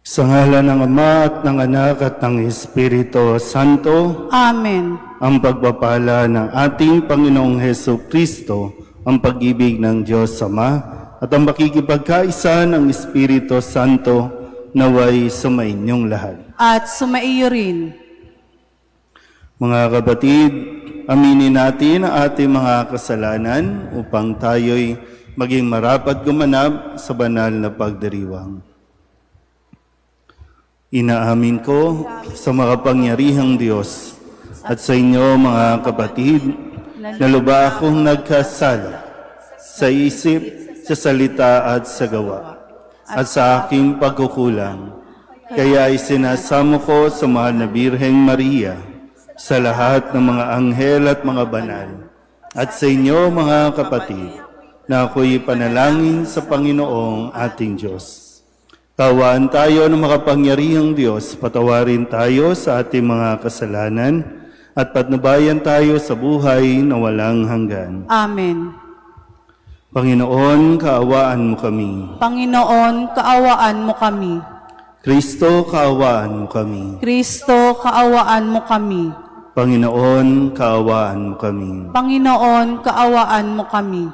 Sa ngalan ng Ama at ng Anak at ng Espiritu Santo, Amen. ang pagpapala ng ating Panginoong Heso Kristo, ang pag-ibig ng Diyos Ama, at ang makikipagkaisa ng Espiritu Santo naway sumainyong lahat. At sumaiyo rin. Mga kapatid, aminin natin ang ating mga kasalanan upang tayo'y maging marapat gumanap sa banal na pagdiriwang. Inaamin ko sa makapangyarihang Diyos at sa inyo mga kapatid na lubha akong nagkasala sa isip, sa salita at sa gawa at sa aking pagkukulang. Kaya isinasamo ko sa mahal na Birheng Maria, sa lahat ng mga anghel at mga banal, at sa inyo mga kapatid, na ako'y panalangin sa Panginoong ating Diyos. Tawaan tayo ng makapangyarihang Diyos, patawarin tayo sa ating mga kasalanan, at patnubayan tayo sa buhay na walang hanggan. Amen. Panginoon, kaawaan mo kami. Panginoon, kaawaan mo kami. Kristo, kaawaan mo kami. Kristo, kaawaan mo kami. Panginoon, kaawaan mo kami. Panginoon, kaawaan mo kami.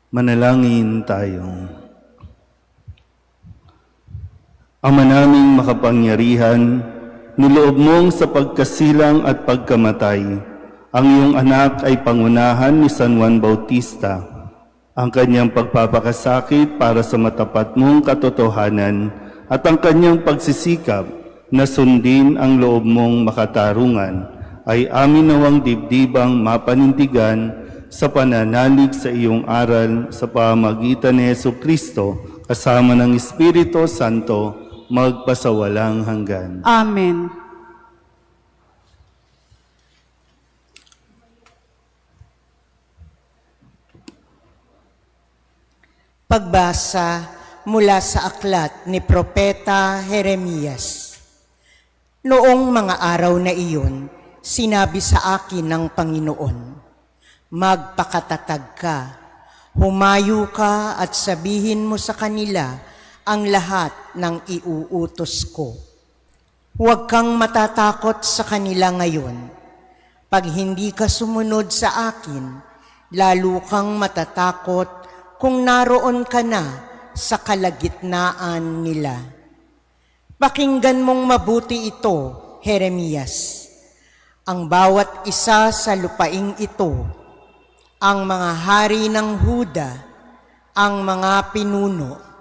Manalangin tayo. Ama naming makapangyarihan, niloob mong sa pagkasilang at pagkamatay, ang iyong anak ay pangunahan ni San Juan Bautista. Ang kanyang pagpapakasakit para sa matapat mong katotohanan at ang kanyang pagsisikap na sundin ang loob mong makatarungan ay amin nawang dibdibang mapanindigan sa pananalig sa iyong aral sa pamamagitan ni Heso Kristo kasama ng Espiritu Santo magpasawalang hanggan. Amen. Pagbasa mula sa aklat ni Propeta Jeremias. Noong mga araw na iyon, sinabi sa akin ng Panginoon, magpakatatag ka, humayo ka at sabihin mo sa kanila ang lahat ng iuutos ko. Huwag kang matatakot sa kanila ngayon. Pag hindi ka sumunod sa akin, lalo kang matatakot kung naroon ka na sa kalagitnaan nila. Pakinggan mong mabuti ito, Jeremias. Ang bawat isa sa lupaing ito, ang mga hari ng Huda, ang mga pinuno,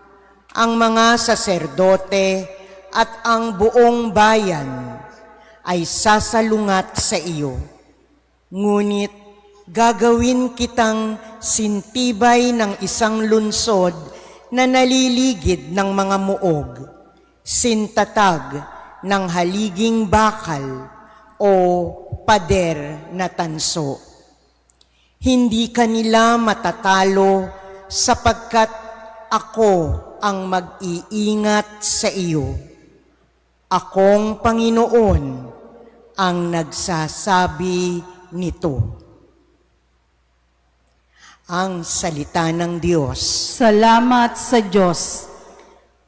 ang mga saserdote at ang buong bayan ay sasalungat sa iyo. Ngunit gagawin kitang sintibay ng isang lunsod na naliligid ng mga muog, sintatag ng haliging bakal o pader na tanso. Hindi kanila matatalo sapagkat ako ang mag-iingat sa iyo. Akong Panginoon ang nagsasabi nito. Ang salita ng Diyos. Salamat sa Diyos.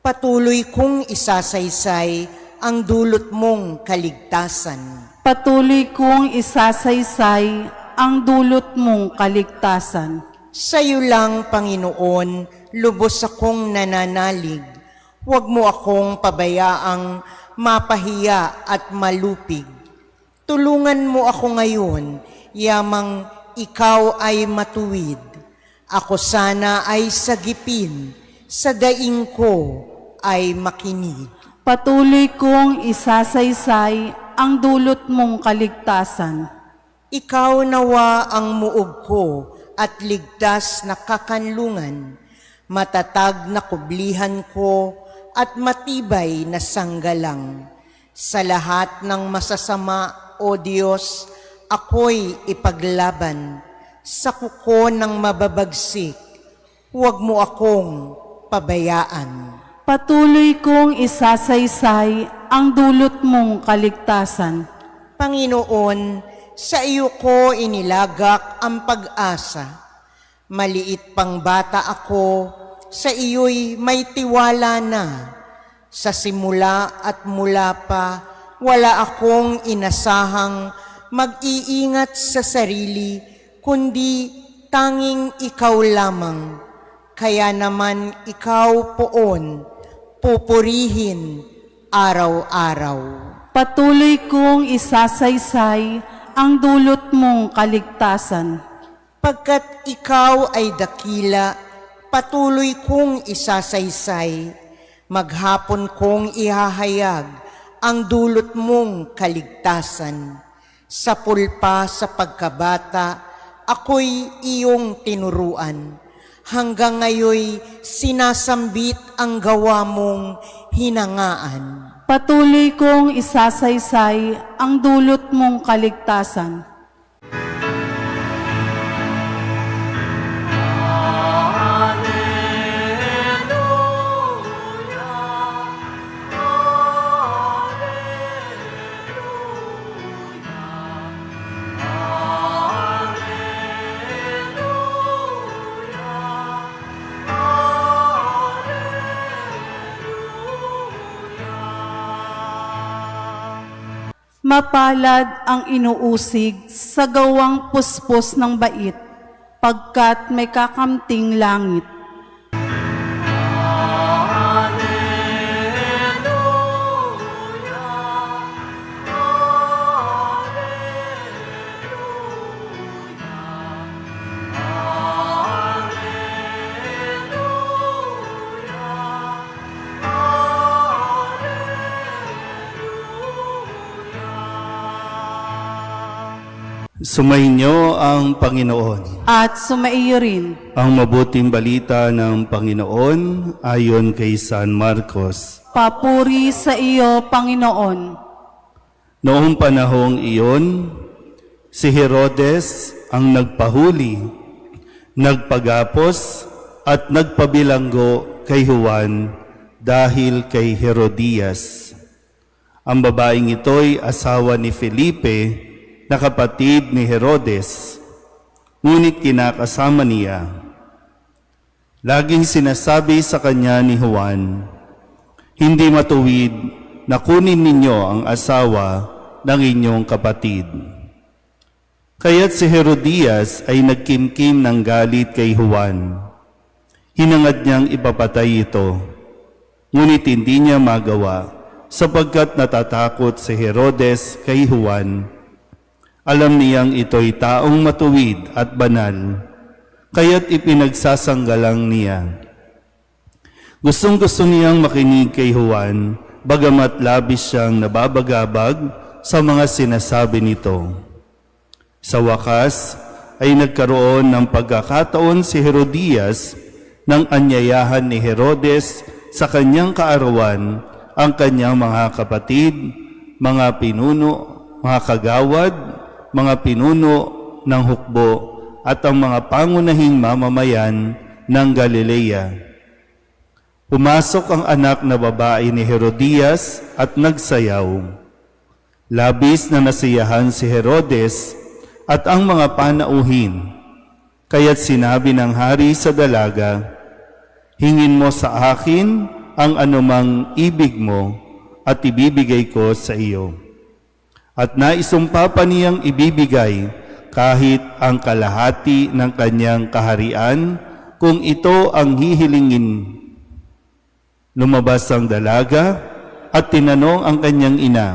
Patuloy kong isasaysay ang dulot mong kaligtasan. Patuloy kong isasaysay ang dulot mong kaligtasan. Sa iyo lang, Panginoon, lubos akong nananalig. Huwag mo akong pabayaang mapahiya at malupig. Tulungan mo ako ngayon, yamang ikaw ay matuwid. Ako sana ay sagipin, sa daing ko ay makinig. Patuloy kong isasaysay ang dulot mong kaligtasan. Ikaw nawa ang muog ko at ligtas na kakanlungan, matatag na kublihan ko at matibay na sanggalang. Sa lahat ng masasama, O Diyos, ako'y ipaglaban. Sa kuko ng mababagsik, huwag mo akong pabayaan. Patuloy kong isasaysay ang dulot mong kaligtasan. Panginoon, sa iyo ko inilagak ang pag-asa. Maliit pang bata ako, sa iyo'y may tiwala na. Sa simula at mula pa, wala akong inasahang mag-iingat sa sarili, kundi tanging ikaw lamang. Kaya naman ikaw poon, pupurihin araw-araw. Patuloy kong isasaysay ang dulot mong kaligtasan. Pagkat ikaw ay dakila, patuloy kong isasaysay, maghapon kong ihahayag ang dulot mong kaligtasan. Sa pulpa sa pagkabata, ako'y iyong tinuruan. Hanggang ngayoy sinasambit ang gawa mong hinangaan. Patuloy kong isasaysay ang dulot mong kaligtasan. Mapalad ang inuusig sa gawang puspos ng bait, pagkat may kakamting langit. Sumainyo ang Panginoon. At sumaiyo rin. Ang mabuting balita ng Panginoon ayon kay San Marcos. Papuri sa iyo, Panginoon. Noong panahong iyon, si Herodes ang nagpahuli, nagpagapos at nagpabilanggo kay Juan dahil kay Herodias. Ang babaeng ito'y asawa ni Felipe, na kapatid ni Herodes, ngunit kinakasama niya. Laging sinasabi sa kanya ni Juan, "Hindi matuwid na kunin ninyo ang asawa ng inyong kapatid." Kaya't si Herodias ay nagkimkim ng galit kay Juan. Hinangad niyang ipapatay ito, ngunit hindi niya magawa sapagkat natatakot si Herodes kay Juan. Alam niyang ito'y taong matuwid at banal, kaya't ipinagsasanggalang niya. Gustong-gusto niyang makinig kay Juan, bagamat labis siyang nababagabag sa mga sinasabi nito. Sa wakas, ay nagkaroon ng pagkakataon si Herodias nang anyayahan ni Herodes sa kanyang kaarawan ang kanyang mga kapatid, mga pinuno, mga kagawad, mga pinuno ng hukbo at ang mga pangunahing mamamayan ng Galilea. Pumasok ang anak na babae ni Herodias at nagsayaw. Labis na nasiyahan si Herodes at ang mga panauhin, kaya't sinabi ng hari sa dalaga, "Hingin mo sa akin ang anumang ibig mo at ibibigay ko sa iyo." At naisumpa pa niyang ibibigay kahit ang kalahati ng kanyang kaharian kung ito ang hihilingin. Lumabas ang dalaga at tinanong ang kanyang ina,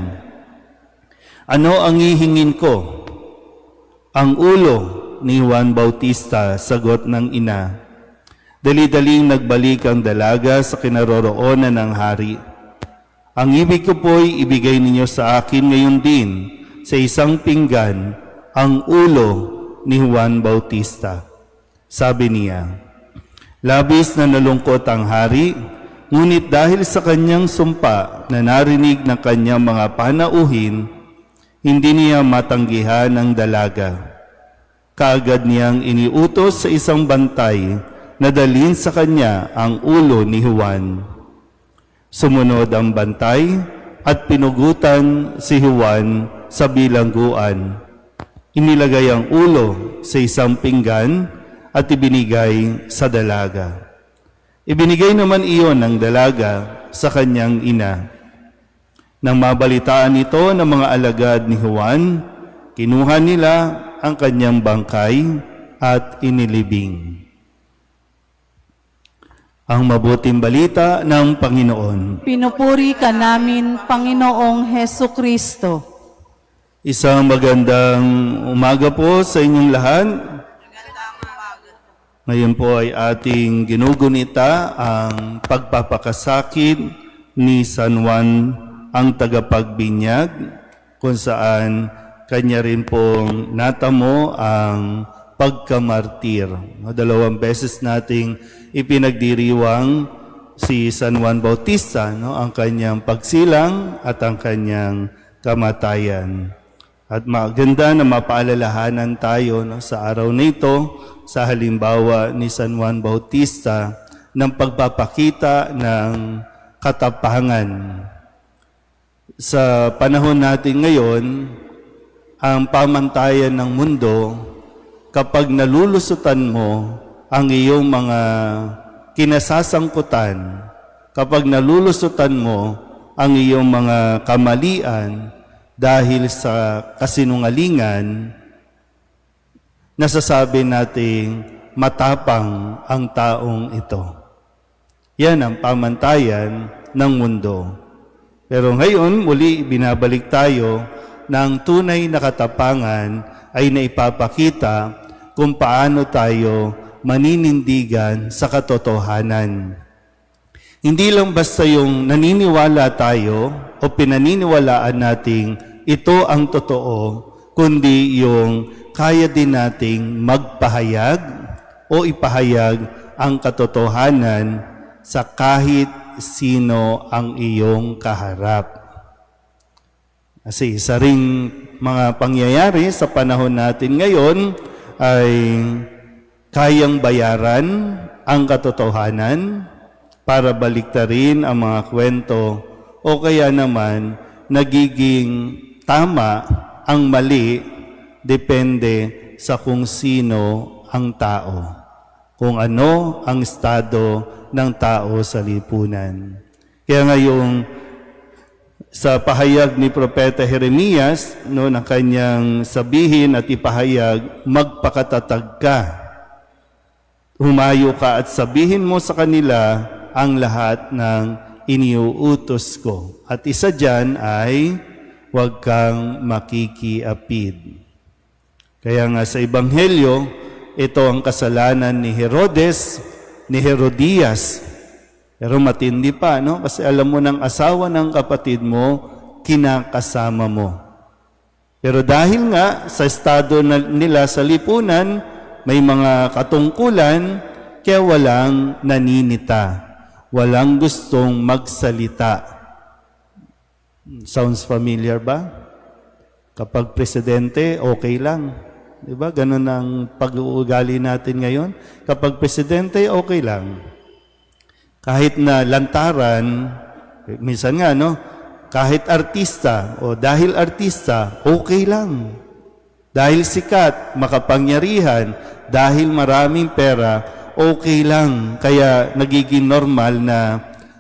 "Ano ang hihingin ko?" "Ang ulo," ni Juan Bautista, sagot ng ina. Dali-daling nagbalik ang dalaga sa kinaroroonan ng hari. "Ang ibig ko po'y ibigay ninyo sa akin ngayon din sa isang pinggan ang ulo ni Juan Bautista." Sabi niya. Labis na nalungkot ang hari, ngunit dahil sa kanyang sumpa na narinig ng kanyang mga panauhin, hindi niya matanggihan ang dalaga. Kaagad niyang iniutos sa isang bantay na dalhin sa kanya ang ulo ni Juan. Sumunod ang bantay at pinugutan si Juan sa bilangguan. Inilagay ang ulo sa isang pinggan at ibinigay sa dalaga. Ibinigay naman iyon ng dalaga sa kanyang ina. Nang mabalitaan ito ng mga alagad ni Juan, kinuha nila ang kanyang bangkay at inilibing. Ang mabuting balita ng Panginoon. Pinupuri ka namin, Panginoong Heso Kristo. Isang magandang umaga po sa inyong lahat. Ngayon po ay ating ginugunita ang pagpapakasakit ni San Juan ang tagapagbinyag, kung saan kanya rin pong natamo ang pagkamartir. 2 beses nating ipinagdiriwang si San Juan Bautista, ang kanyang pagsilang at ang kanyang kamatayan. At maganda na mapaalalahanan tayo sa araw na ito sa halimbawa ni San Juan Bautista ng pagpapakita ng katapangan. Sa panahon natin ngayon, ang pamantayan ng mundo, kapag nalulusutan mo ang iyong mga kinasasangkutan, kapag nalulusutan mo ang iyong mga kamalian dahil sa kasinungalingan, nasasabi nating matapang ang taong ito. Yan ang pamantayan ng mundo. Pero ngayon, muli binabalik tayo ng tunay na katapangan ay naipapakita kung paano tayo maninindigan sa katotohanan. Hindi lang basta yung naniniwala tayo o pinaniniwalaan nating ito ang totoo, kundi yung kaya din nating magpahayag o ipahayag ang katotohanan sa kahit sino ang iyong kaharap. Kasi isa ring mga pangyayari sa panahon natin ngayon ay kayang bayaran ang katotohanan para baliktarin ang mga kwento o kaya naman nagiging tama ang mali depende sa kung sino ang tao, kung ano ang estado ng tao sa lipunan. Kaya ngayong sa pahayag ni Propeta Jeremias, ng kanyang sabihin at ipahayag, magpakatatag ka. Humayo ka at sabihin mo sa kanila ang lahat ng iniuutos ko. At isa dyan ay, huwag kang makikiapid. Kaya nga sa Ebanghelyo, ito ang kasalanan ni Herodes, ni Herodias. Pero matindi pa, kasi alam mo ng asawa ng kapatid mo, kinakasama mo. Pero dahil nga sa estado nila sa lipunan, may mga katungkulan, kaya walang naninita, walang gustong magsalita. Sounds familiar ba? Kapag presidente, okay lang. Diba? Ganun ang pag-uugali natin ngayon. Kapag presidente, okay lang. Kahit na lantaran, minsan nga, kahit artista o dahil artista, okay lang. Dahil sikat, makapangyarihan, dahil maraming pera, okay lang. Kaya nagiging normal na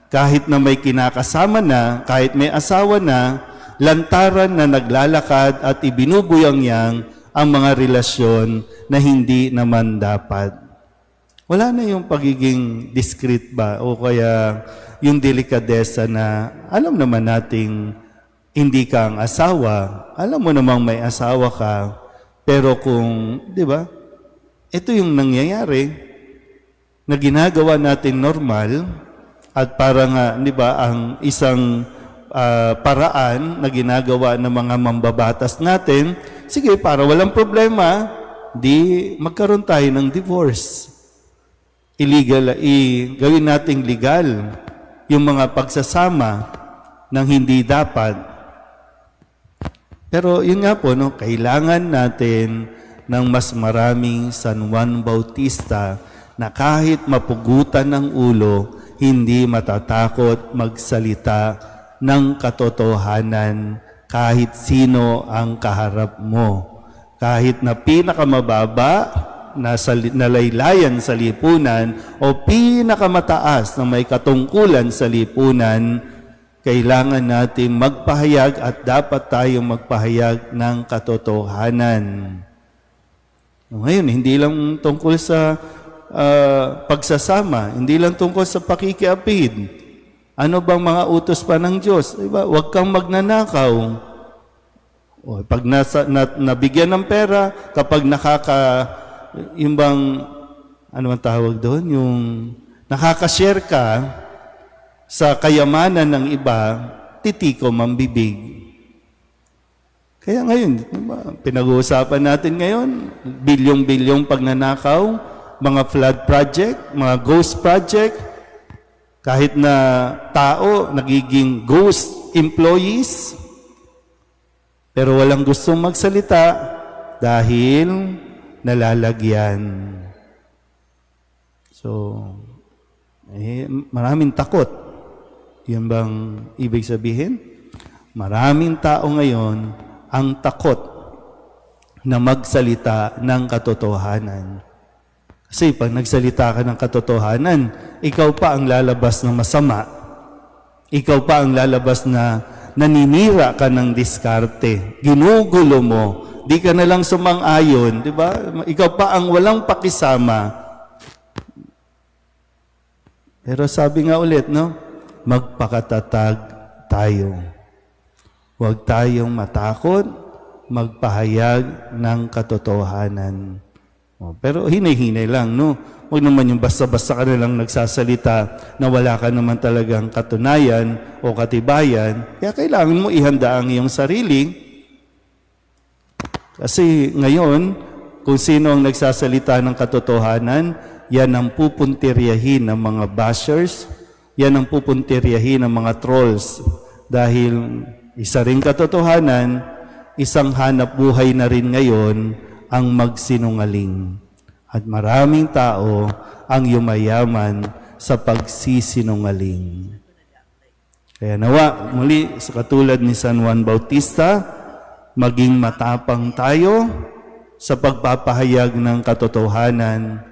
kahit na may kinakasama na, kahit may asawa na, lantaran na naglalakad at ibinubuyang-yang ang mga relasyon na hindi naman dapat. Wala na yung pagiging discreet ba o kaya yung delikadesa na alam naman nating hindi ka ang asawa, alam mo namang may asawa ka, pero kung, di ba, ito yung nangyayari na ginagawa natin normal at para nga, di ba, ang isang paraan na ginagawa ng mga mambabatas natin, sige, para walang problema, di magkaroon tayo ng divorce. Illegal, gawin nating legal yung mga pagsasama ng hindi dapat. Pero yun nga po, kailangan natin ng mas maraming San Juan Bautista na kahit mapugutan ng ulo, hindi matatakot magsalita ng katotohanan kahit sino ang kaharap mo. Kahit na pinakamababa nalaylayan sa lipunan o pinakamataas na may katungkulan sa lipunan, kailangan natin magpahayag at dapat tayong magpahayag ng katotohanan. Ngayon, hindi lang tungkol sa pagsasama, hindi lang tungkol sa pakikiapid. Ano bang mga utos pa ng Diyos? Diba? Huwag kang magnanakaw. O, pag nabigyan ng pera, kapag yung bang, ano ang tawag doon? Yung nakaka-share ka sa kayamanan ng iba, titikom ang bibig. Kaya ngayon, diba, pinag-uusapan natin ngayon, bilyong-bilyong pagnanakaw, mga flood project, mga ghost project, kahit na tao, nagiging ghost employees, pero walang gustong magsalita dahil nalalagyan. So, maraming takot. Yan bang ibig sabihin? Maraming tao ngayon ang takot na magsalita ng katotohanan. Kasi pag nagsalita ka ng katotohanan, ikaw pa ang lalabas ng masama. Ikaw pa ang lalabas na naninira ka ng diskarte. Ginugulo mo. Di ka na lang sumang-ayon, di ba? Ikaw pa ang walang pakisama. Pero sabi nga ulit, no? Magpakatatag tayo. Huwag tayong matakot, magpahayag ng katotohanan. Pero hinay-hinay lang, no? Huwag naman yung basta-basta ka na lang nagsasalita na wala ka naman talagang katunayan o katibayan. Kaya kailangan mo ihanda ang iyong sarili. Kasi ngayon, kung sino ang nagsasalita ng katotohanan, yan ang pupuntiryahin ng mga bashers, yan ang pupuntiryahin ng mga trolls. Dahil isa ring katotohanan, isang hanap buhay na rin ngayon ang magsinungaling. At maraming tao ang yumayaman sa pagsisinungaling. Kaya nawa, muli, sa katulad ni San Juan Bautista, maging matapang tayo sa pagpapahayag ng katotohanan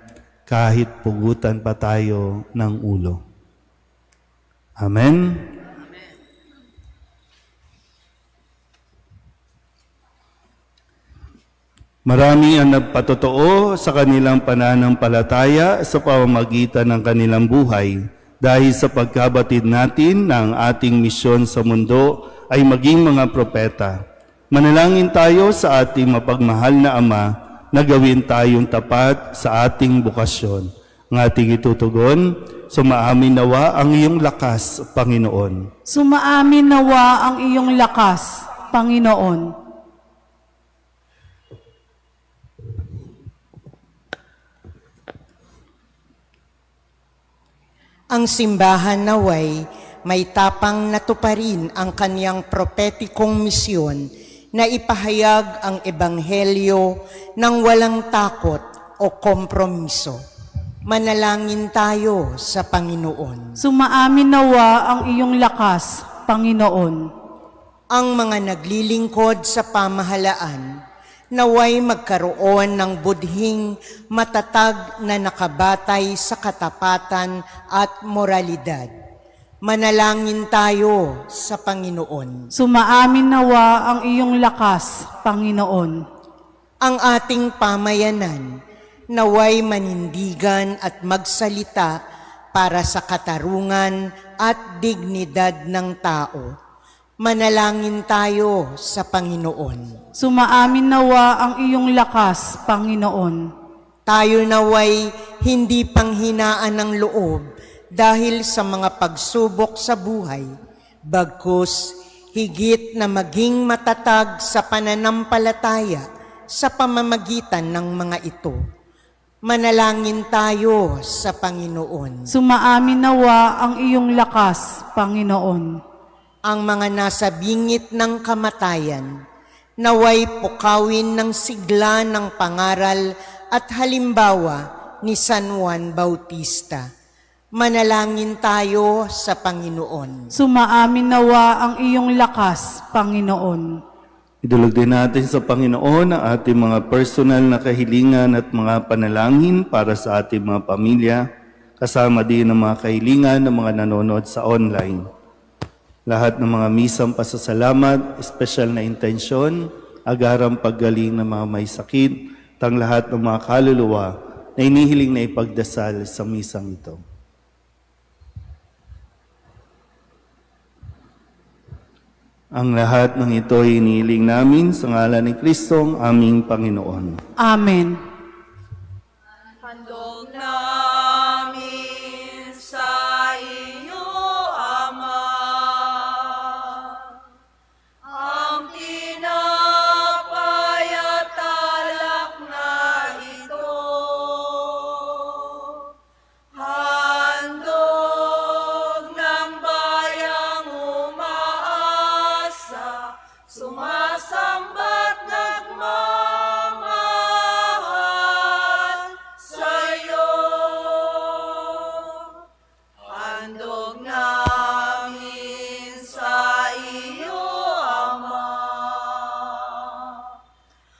kahit pugutan pa tayo ng ulo. Amen? Marami ang nagpatotoo sa kanilang pananampalataya sa pamamagitan ng kanilang buhay dahil sa pagkabatid natin na ang ating misyon sa mundo ay maging mga propeta. Manalangin tayo sa ating mapagmahal na Ama na gawin tayong tapat sa ating bukasyon. Ang ating itutugon, sumaamin nawa ang iyong lakas, Panginoon. Sumaamin nawa ang iyong lakas, Panginoon. Ang simbahan naway may tapang natuparin ang kaniyang propetikong misyon na ipahayag ang ebanghelyo ng walang takot o kompromiso. Manalangin tayo sa Panginoon. Sumaamin nawa ang iyong lakas, Panginoon. Ang mga naglilingkod sa pamahalaan naway magkaroon ng budhing matatag na nakabatay sa katapatan at moralidad. Manalangin tayo sa Panginoon. Sumaamin nawa ang iyong lakas, Panginoon. Ang ating pamayanan naway manindigan at magsalita para sa katarungan at dignidad ng tao. Manalangin tayo sa Panginoon. Sumaamin nawa ang iyong lakas, Panginoon. Tayo naway hindi panghinaan ng loob dahil sa mga pagsubok sa buhay, bagkus higit na maging matatag sa pananampalataya sa pamamagitan ng mga ito. Manalangin tayo sa Panginoon. Sumaamin nawa ang iyong lakas, Panginoon. Ang mga nasa bingit ng kamatayan, naway pukawin ng sigla ng pangaral at halimbawa ni San Juan Bautista. Manalangin tayo sa Panginoon. Sumaamin nawa ang iyong lakas, Panginoon. Idulog din natin sa Panginoon ang ating mga personal na kahilingan at mga panalangin para sa ating mga pamilya, kasama din ang mga kahilingan ng mga nanonood sa online. Lahat ng mga misang pasasalamat, espesyal na intensyon, agarang paggaling ng mga may sakit, tang lahat ng mga kaluluwa na inihiling na ipagdasal sa misang ito. Ang lahat ng ito ay inihiling namin sa ngalan ni Kristong aming Panginoon. Amen. Handog namin sa iyo, Ama, ang tinapay at alak na ito. Handog ng bayang umaasa, sumasamba't nagmamahal sa'yo. Handog namin sa iyo, Ama,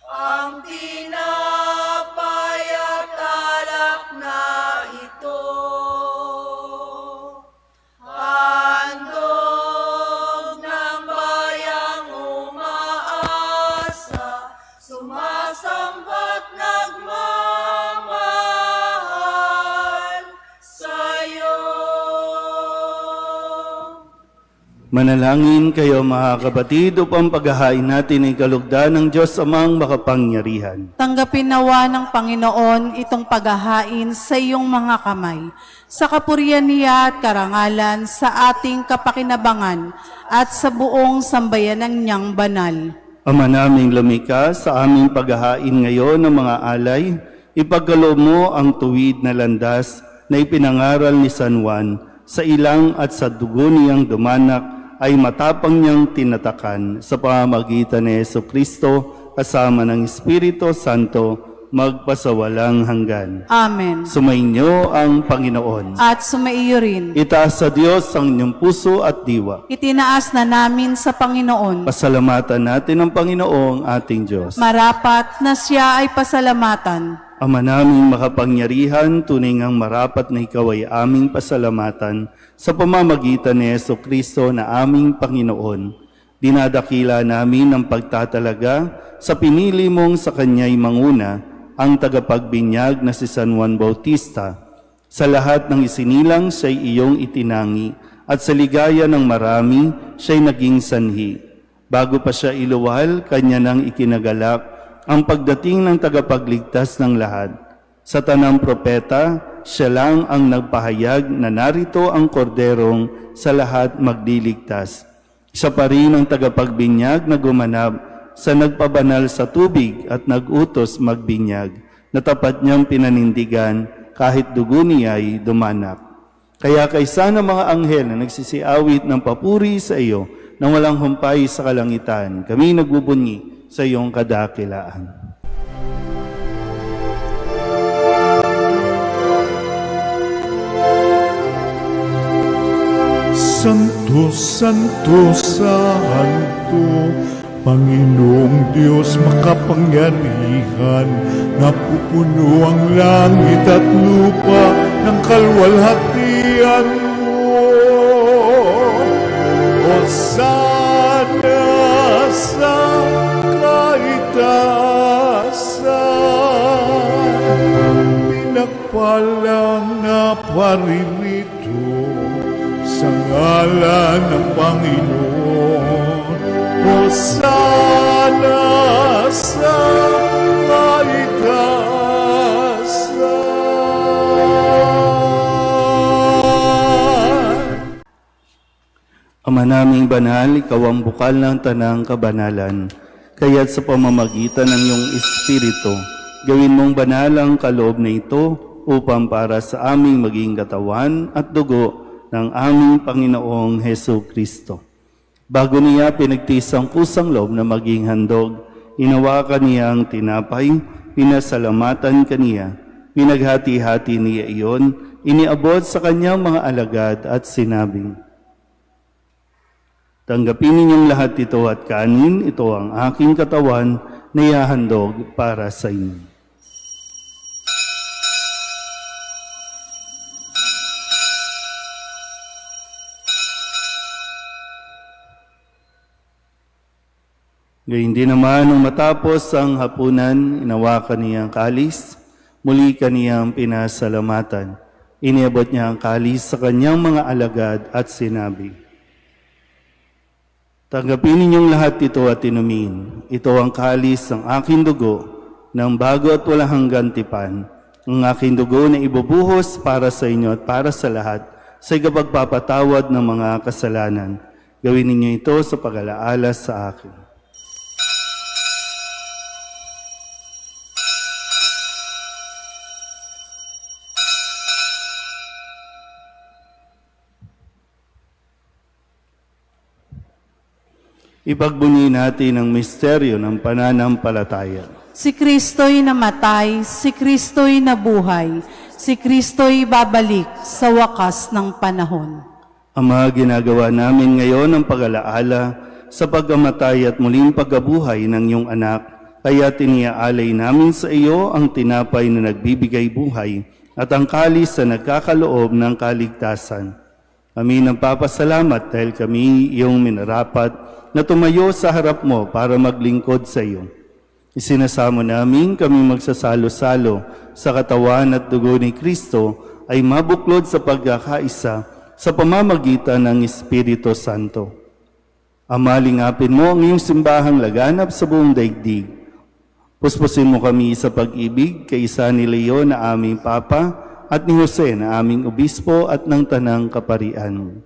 ang tinapay at alak na ito. Handog ng bayang umaasa, sumasamba't nagmamahal sa'yo. Manalangin kayo mga kapatid upang paghahain natin ay kalugdan ng Diyos amang makapangyarihan. Tanggapin nawa ng Panginoon itong paghahain sa iyong mga kamay, sa kapurihan niya at karangalan sa ating kapakinabangan at sa buong sambayanan niyang banal. Ama naming lumikha, sa aming paghahain ngayon ng mga alay, ipagkaloob mo ang tuwid na landas na ipinangaral ni San Juan sa ilang at sa dugo niyang dumanak ay matapang niyang tinatakan sa pamamagitan ni Jesucristo kasama ng Espiritu Santo magpasawalang hanggan. Amen. Sumainyo ang Panginoon. At sumaiyo rin. Itaas sa Diyos ang inyong puso at diwa. Itinaas na namin sa Panginoon. Pasalamatan natin ang Panginoong ating Diyos. Marapat na siya ay pasalamatan. Ama naming makapangyarihan, tunay ngang marapat na ikaw ay aming pasalamatan sa pamamagitan ni Jesucristo na aming Panginoon. Dinadakila namin ang pagtatalaga sa pinili mong sa Kanya'y manguna, ang tagapagbinyag na si San Juan Bautista. Sa lahat ng isinilang siya'y iyong itinangi, at sa ligaya ng marami siya'y naging sanhi. Bago pa siya iluwal, kanya nang ikinagalak ang pagdating ng tagapagligtas ng lahat. Sa tanang propeta, siya lang ang nagpahayag na narito ang korderong sa lahat magliligtas. Siya pa rin ang tagapagbinyag na gumanap sa nagpabanal sa tubig at nagutos magbinyag, na tapat niyang pinanindigan kahit dugo niya'y dumanak. Kaya kaysa ng mga anghel na nagsisiawit ng papuri sa iyo nang walang humpay sa kalangitan, kami nagbubunyi sa iyong kadakilaan. Santo, Santo, Santo, Panginoong Diyos makapangyarihan, napupuno ang langit at lupa ng kalwalhatian mo. Hosana sa kaitaasan, pinagpalang na paririto sa ngalan ng Panginoon. Hosana sa kaitaasan. Ama naming banal, ikaw ang bukal ng tanang kabanalan. Kaya't sa pamamagitan ng iyong Espiritu, gawin mong banal ang kaloob na ito upang para sa aming maging katawan at dugo ng aming Panginoong Hesu Kristo. Bago niya pinagtiis ang kusang loob na maging handog, inawakan niya ang tinapay, pinasalamatan kaniya, pinaghati-hati niya iyon, iniabot sa kanyang mga alagad at sinabing, Tanggapin ninyong lahat ito at kanin, ito ang aking katawan na ihahandog para sa inyo. Gayun din naman, nung matapos ang hapunan, inawakan niya ang kalis, muli kaniyang pinasalamatan. Iniabot niya ang kalis sa kanyang mga alagad at sinabi, tanggapin ninyong lahat ito at inumin. Ito ang kalis ng aking dugo, ng bago at walang hanggang tipan. Ang aking dugo na ibubuhos para sa inyo at para sa lahat, sa ikapagpapatawad ng mga kasalanan. Gawin ninyo ito sa pag-alaala sa akin. Ipagbunyi natin ang misteryo ng pananampalataya. Si Kristo'y namatay, si Kristo'y nabuhay, si Kristo'y babalik sa wakas ng panahon. Ama, ginagawa namin ngayon ang pag-alaala sa pagkamatay at muling pagkabuhay ng iyong anak, kaya tiniaalay namin sa iyo ang tinapay na nagbibigay buhay at ang kalis na nagkakaloob ng kaligtasan. Kami nagpapasalamat dahil kami iyong minarapat na tumayo sa harap mo para maglingkod sa iyo. Isinasamo namin kami magsasalo-salo sa katawan at dugo ni Kristo ay mabuklod sa pagkakaisa sa pamamagitan ng Espiritu Santo. Ama, lingapin mo ang iyong simbahang laganap sa buong daigdig. Puspusin mo kami sa pag-ibig kay isa ni Leo na aming Papa at ni Jose na aming Obispo at ng Tanang Kaparian.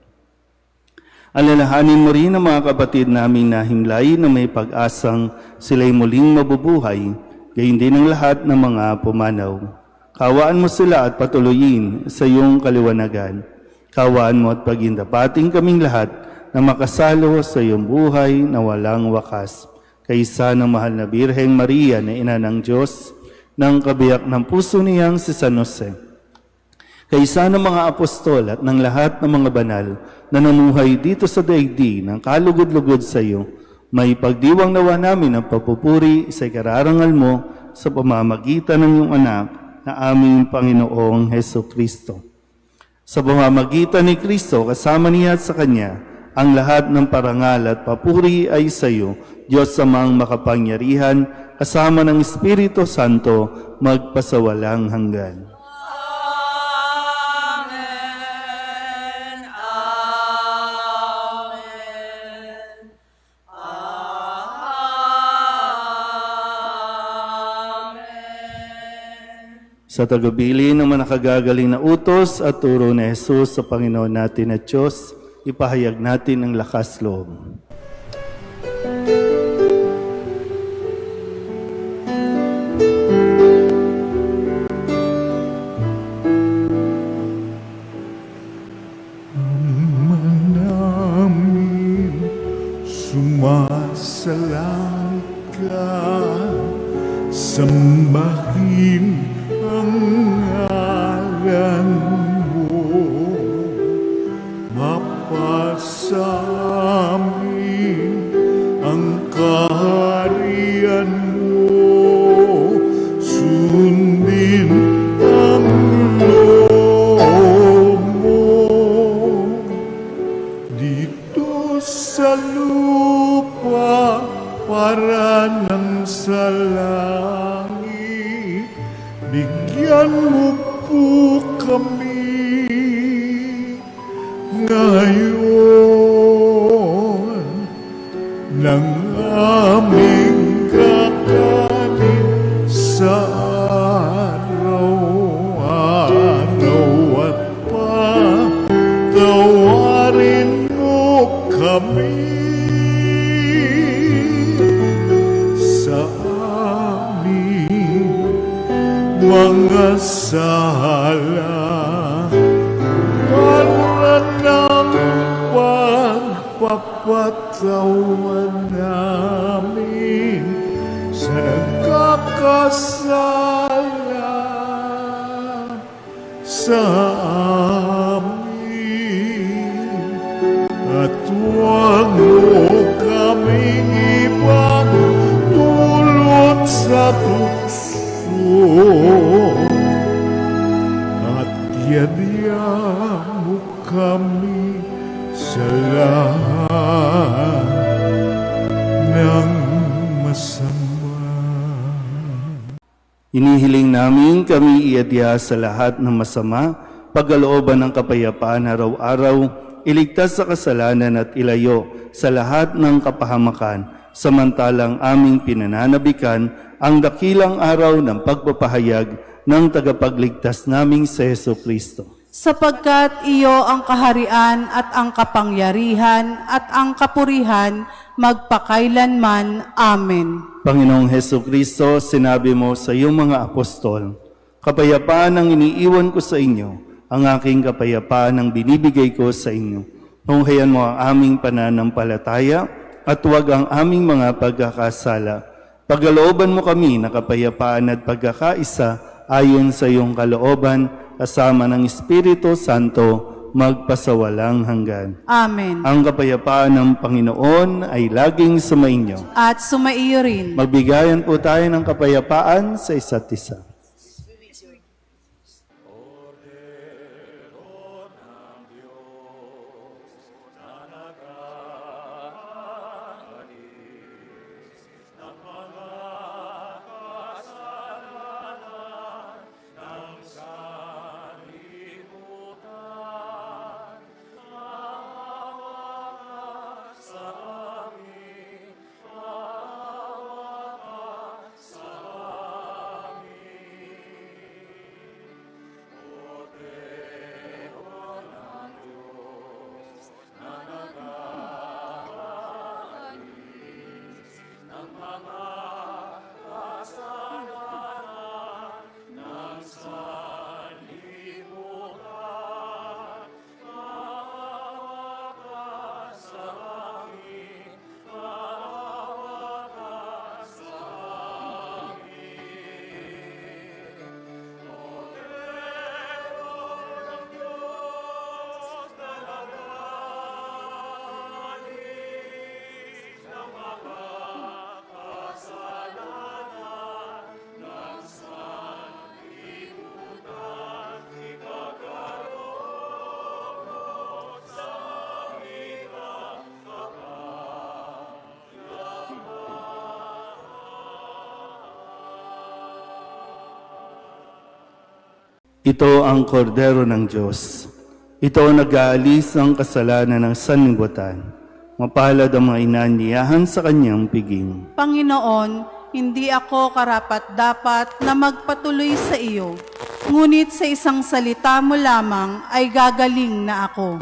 Alalahanin mo rin ang mga kapatid namin na himlay na may pag-asang sila'y muling mabubuhay, gayon din ang lahat ng mga pumanaw. Kawaan mo sila at patuloyin sa iyong kaliwanagan. Kawaan mo at pagindapating kaming lahat na makasalo sa iyong buhay na walang wakas. Kaysa ng mahal na Birheng Maria na Ina ng Diyos, ng kabiyak ng puso niyang si San Jose, kaysa ng mga apostol at ng lahat ng mga banal na namuhay dito sa daigdig ng kalugod-lugod sa iyo, may pagdiwang nawa namin ang papupuri sa ikararangal mo sa pamamagitan ng iyong anak na aming Panginoong Hesukristo. Sa pamamagitan ni Kristo, kasama niya at sa Kanya, ang lahat ng parangal at papuri ay sa iyo, Diyos Amang makapangyarihan, kasama ng Espiritu Santo, magpasawalang hanggan. Sa tagubilin ng manakagagaling na utos at turo ni Jesus sa Panginoon natin at Diyos, ipahayag natin ang lakas loob. Namin sumasalang ka, sambahin ang ngalan mo, mapasamin ang kaharian mo, sundin ang loob mo, dito sa lupa para ng sa langit. Bigyan mo po kami ngayon ng aming kakanin sa araw-araw at patawarin mo kami sa aming mga sala, para ng pagpapatawad namin sa nagkakasala sa amin, at huwag mo kaming ipagdulot sa tukso at yadya mo kami sa lahat ng masama. Inihiling namin kami iadya sa lahat ng masama, pagkalooban ng kapayapaan araw-araw, iligtas sa kasalanan at ilayo sa lahat ng kapahamakan, samantalang aming pinananabikan ang dakilang araw ng pagpapahayag ng tagapagligtas naming si Jesucristo. Sapagkat iyo ang kaharian at ang kapangyarihan at ang kapurihan magpakailanman. Amen. Panginoong Jesucristo, sinabi mo sa iyong mga apostol, kapayapaan ang iniiwan ko sa inyo, ang aking kapayapaan ang binibigay ko sa inyo. Tunghayan mo ang aming pananampalataya at huwag ang aming mga pagkakasala. Pagkalooban mo kami na kapayapaan at pagkakaisa ayon sa iyong kalooban, kasama ng Espiritu Santo, magpasawalang hanggan. Amen. Ang kapayapaan ng Panginoon ay laging sumainyo. At sumaiyo rin. Magbigayan po tayo ng kapayapaan sa isa't isa. Ito ang kordero ng Diyos. Ito ang nag-aalis ng kasalanan ng sanlibutan. Mapalad ang mga inanyayahan sa kanyang piging. Panginoon, hindi ako karapat-dapat na magpatuloy sa iyo, ngunit sa isang salita mo lamang ay gagaling na ako.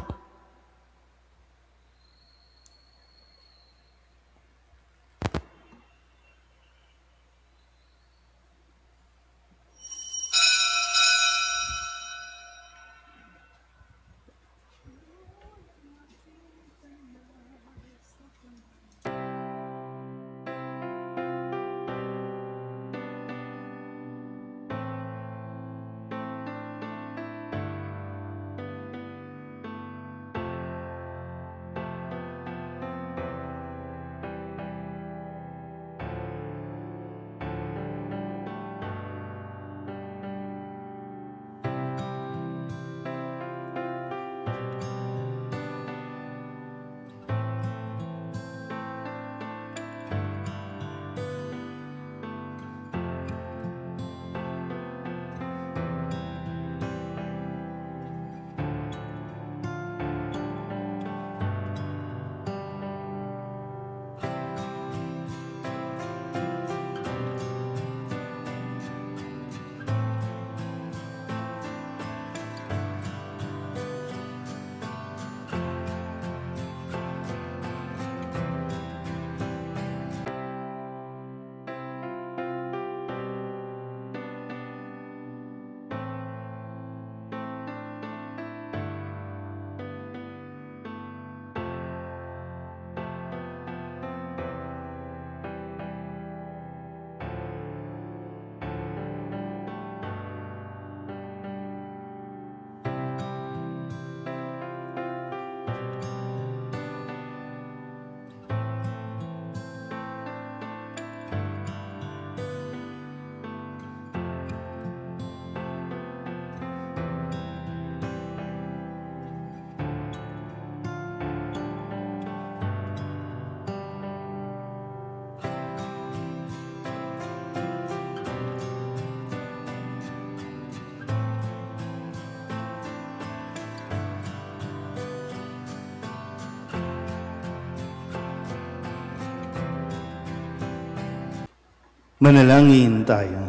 Manalangin tayo.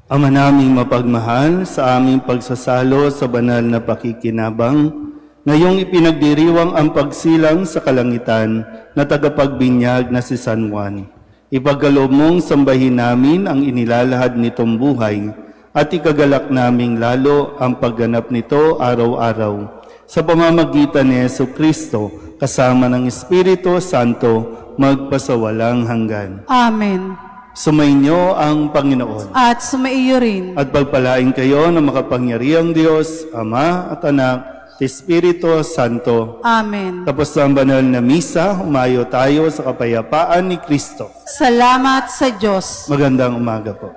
Ama naming mapagmahal, sa aming pagsasalo sa banal na pakikinabang, ngayong ipinagdiriwang ang pagsilang sa kalangitan na tagapagbinyag na si San Juan. Ipagkaloob mong sambahin namin ang inilalahad nitong buhay at ikagalak naming lalo ang pagganap nito araw-araw. Sa pamamagitan ni Jesucristo, kasama ng Espiritu Santo, magpasawalang hanggan. Amen. Sumainyo ang Panginoon. At sumaiyo rin. At pagpalain kayo ng makapangyarihang Diyos, Ama at Anak, at Espiritu Santo. Amen. Tapos ang banal na misa, umayo tayo sa kapayapaan ni Kristo. Salamat sa Diyos. Magandang umaga po.